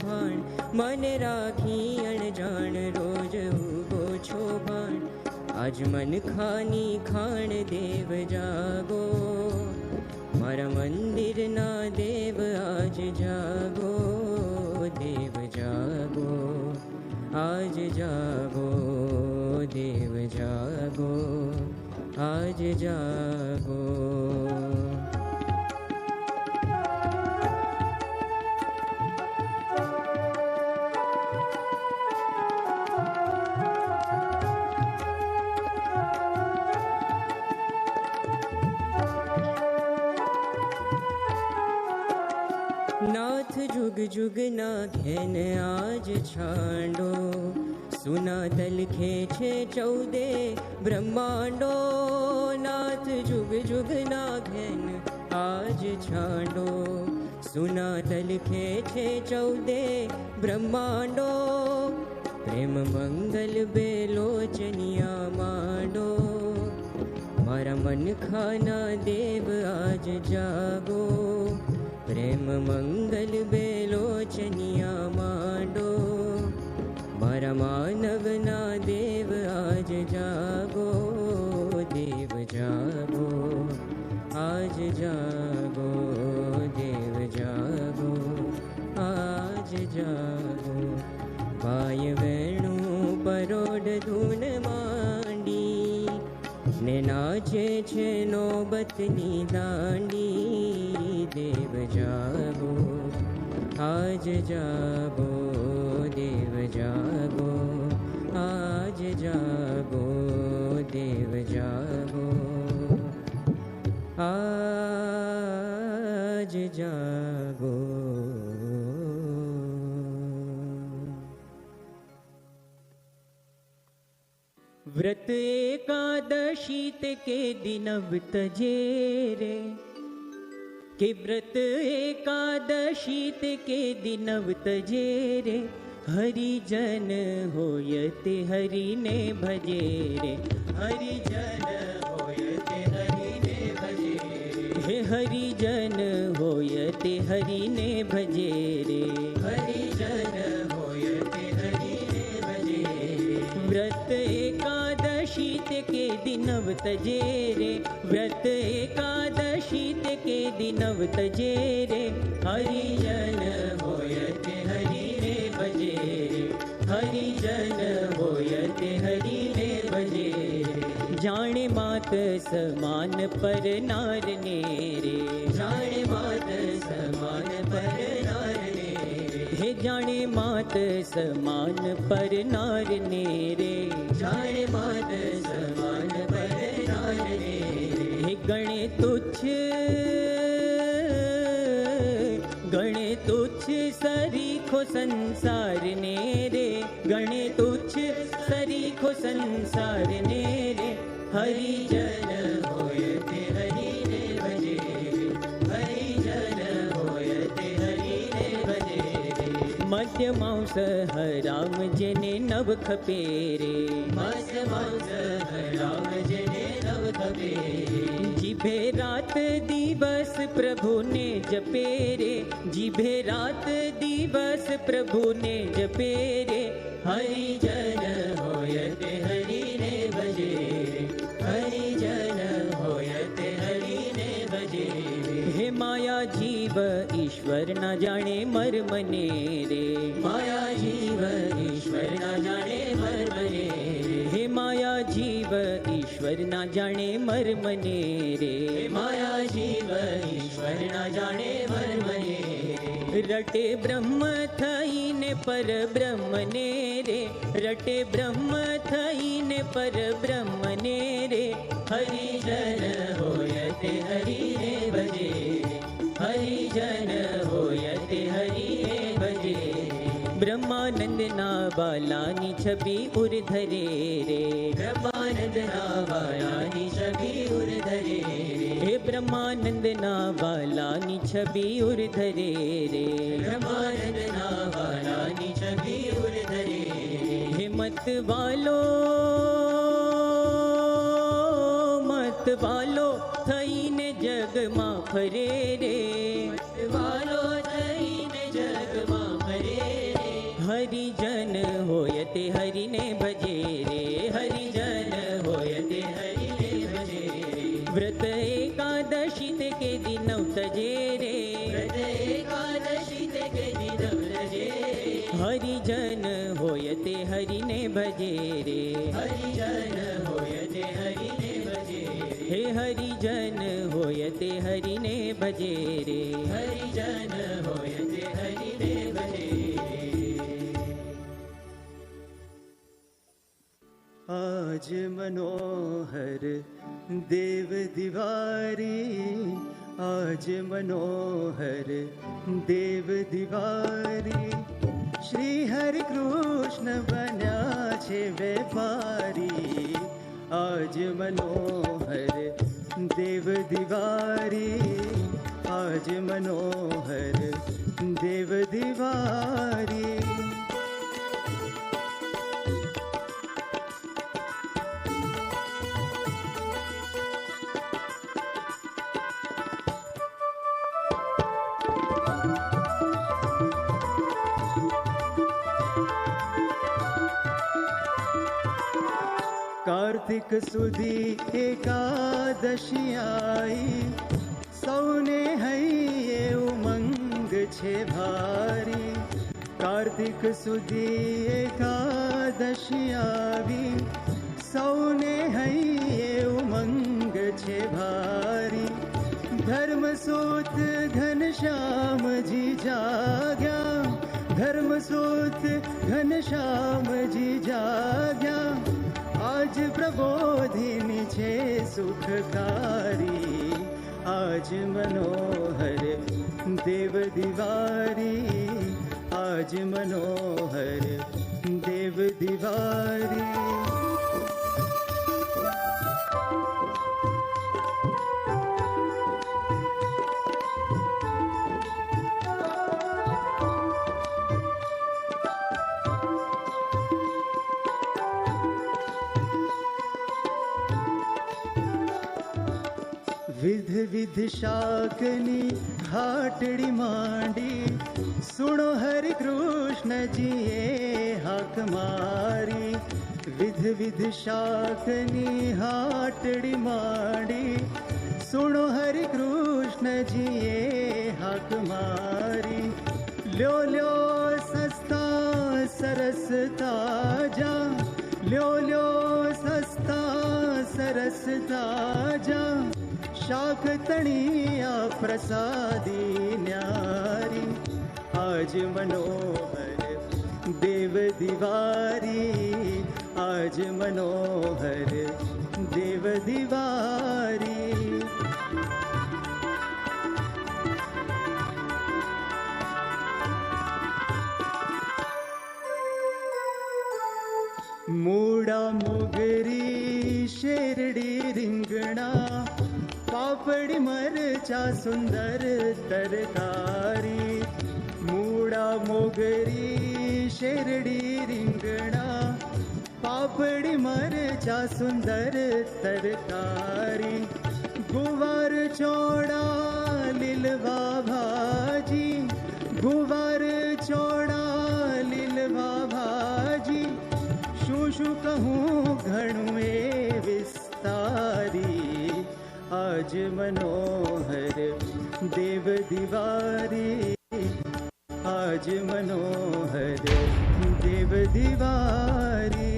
ભાણ, મને રાખી અણજાણ રોજ ઉગો છો ભાણ. આજ મન ખાની ખાણ દેવ જાગો, મારા મંદિરના દેવ આજ જાગો. દેવ જાગો, આજ જાગો. દેવ જાગો, આજ જાગો. नाथ जुग जुग ना घेन आज छांडो, सुना तल खेचे 14 ब्रह्मांडो. नाथ जुग जुग ना घेन आज छांडो, सुना तल खेचे 14 ब्रह्मांडो. प्रेम मंगल बेलोचनिया मांडो, मारा मन खाना देव आज जागो. प्रेम मंगल बेलोचनिया मांडो, मारा मानवना देव आज जागो. देव जागो, आज जागो. देव जागो, आज जागो. पाय वेणु परोड धून मांडी, ने नाचे छे नौबतनी दांडी. देव जागो, आज जागो. देव जागो, आज जागो. देव जागो, आज जागो. व्रत एकादशी ते के दिनव तजे रे, के व्रत एकादशी ते के दिनव तजे रे. हरिजन होयते हरि ने भजे रे. हरिजन होयते हरि ने भजे रे. हे हरिजन होयते हरि ने भजे रे. हरिजन होयते हरि ने भजे रे. व्रत एकादशी ते के दिनव तजे रे. व्रत एकादशी ते के दिनव तजे रे. हरिजन होयते हरि ने भजे रे. हरिजन होयते हरि ने भजे रे. जाने मात समान पर नार ने रे. जाने मात समान पर नार ने रे. हे जाने मात समान पर नार ने रे. जाने मात समान पर नार ने रे. हे गणे तुच्छ गणे तुच्छ सरीखो संसार ने रे. गणे तुच्छ सरीखो संसार ने रे. हरिजन होयते हरि ने भजे रे. हरिजन होयते हरि ने भजे रे. मध्य मांस हराम जेने नव खपे रे. मध्य मांस हराम जेने नव खपे रे. जिभे रात दिवस प्रभु ने जपे रे. जिभे रात दिवस प्रभु ने जपे रे. हरिजन होयते हरि ने भजे रे. हरिजन होयते हरि ने भजे रे. हे माया जीव ईश्वर ना जाने मर्म ने रे. माया जीव ईश्वर ना जाने मर्म ने रे. हे माया जीव ईश्वर ना जाने मर्म ने रे. माया जीव ईश्वर ना जाने मर्म ने रे. रटे ब्रह्म थईने पर ब्रह्म ने रे. रटे ब्रह्म थईने पर ब्रह्म ने रे. हरिजन होयते हरि ने भजे रे. हरिजन होयते हरि ने भजे रे. ब्रह्मानंद ना बालानी छवि उर धरे रे. ब्रह्मानंद ना बालानी छवि उर धरे रे. हे ब्रह्मानंद ना बालानी छवि उर धरे रे. ब्रह्मानंद ना बालानी छवि उर धरे रे. हे मत वालो थईने जग માં ફરે રે. મત વાલો થઈને જગ માં ફરે હરિજન હોય તે હરિને ભજે રે, હરિજન હોય તે હરિને ભજે રે. વ્રત એકાદશી તે કે દિનવ તજે રે, વ્રત એકાદશી તે કે દિનવ તજે રે. હરિજન હોય તે હરિને ભજે રે, હરિજન હોય તે હરિને ભજે રે. હે હરિજન હોય તે હરિને ભજે રે, હરિજન હોય તે હરિને ભજે રે. આજ મનોહર દેવ દિવારી, આજ મનોહર દેવ દિવારી. શ્રી હરિ કૃષ્ણ બન્યા છે વેપારી, આજ મનોહર દેવ દિવારી, આજ મનોહર દેવ દિવારી. કાર્તિક સુધી એકાદશી આઈ, સૌને હૈયે ઉમંગ છે ભારી. કાર્તિક સુધી એકાદશી આવી, સૌને હૈયે ઉમંગ છે ભારી. ધર્મસૂત ઘનશ્યામજી જાગ્યા, ધર્મસૂત ઘનશ્યામજી જાગ્યા. આજ પ્રબોધિની છે સુખકારી, આજ મનોહર દેવ દિવારી, આજ મનોહર દેવ દિવારી. વિધ વિધ શાકની હાટડી માંડી, સુણો હરિ કૃષ્ણજીએ હાક મારી. વિધ વિધ શાકની હાટડી માંડી, સુણો હરિ કૃષ્ણજીએ હાક મારી. લ્યો લ્યો સસ્તા સરસ તાજા, લ્યો લ્યો સસ્તા સરસ તાજા. શાક તણિયા પ્રસાદી ન્યારી, આજ મનોહર દેવ દિવારી, આજ મનોહર દેવ દિવારી. મૂળા મોગરી શેરડી રીંગણા, પાપડી મરચા સુંદર તરકારી. મૂળા મોગરી શેરડી રીંગણા, પાપડી મરચા સુંદર તરકારી. ગુવાર ચોળા લીલવા ભાજી, ગુવાર ચોળા લીલવા ભાજી. શું શું કહું ઘણું એ વિસ્તારી, આજ મનોહર દેવ દિવારી, આજ મનોહર દેવ દિવારી.